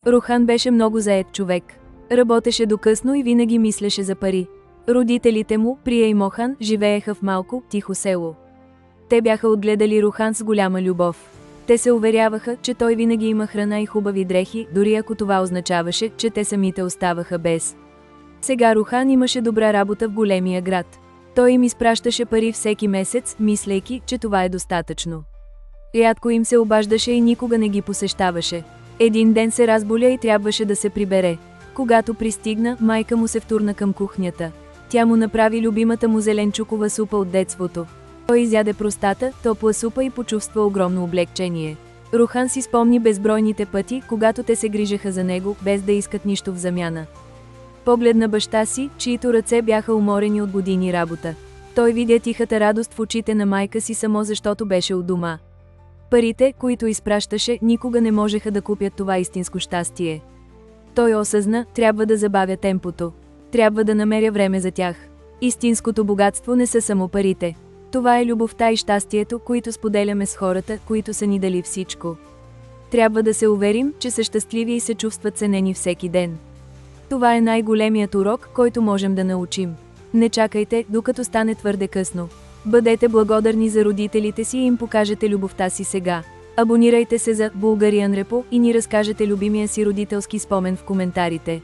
Рухан беше много зает човек. Работеше до късно и винаги мислеше за пари. Родителите му, Прия и Мохан, живееха в малко, тихо село. Те бяха отгледали Рухан с голяма любов. Те се уверяваха, че той винаги има храна и хубави дрехи, дори ако това означаваше, че те самите оставаха без. Сега Рухан имаше добра работа в големия град. Той им изпращаше пари всеки месец, мислейки, че това е достатъчно. Рядко им се обаждаше и никога не ги посещаваше. Един ден се разболя и трябваше да се прибере. Когато пристигна, майка му се втурна към кухнята. Тя му направи любимата му зеленчукова супа от детството. Той изяде простата, топла супа и почувства огромно облегчение. Рухан си спомни безбройните пъти, когато те се грижеха за него, без да искат нищо в замяна. Погледна баща си, чието ръце бяха уморени от години работа. Той видя тихата радост в очите на майка си само защото беше у дома. Парите, които изпращаше, никога не можеха да купят това истинско щастие. Той осъзна, трябва да забавя темпото. Трябва да намеря време за тях. Истинското богатство не са само парите. Това е любовта и щастието, които споделяме с хората, които са ни дали всичко. Трябва да се уверим, че са щастливи и се чувстват ценени всеки ден. Това е най-големият урок, който можем да научим. Не чакайте, докато стане твърде късно. Бъдете благодарни за родителите си и им покажете любовта си сега. Абонирайте се за Bulgarian Repo и ни разкажете любимия си родителски спомен в коментарите.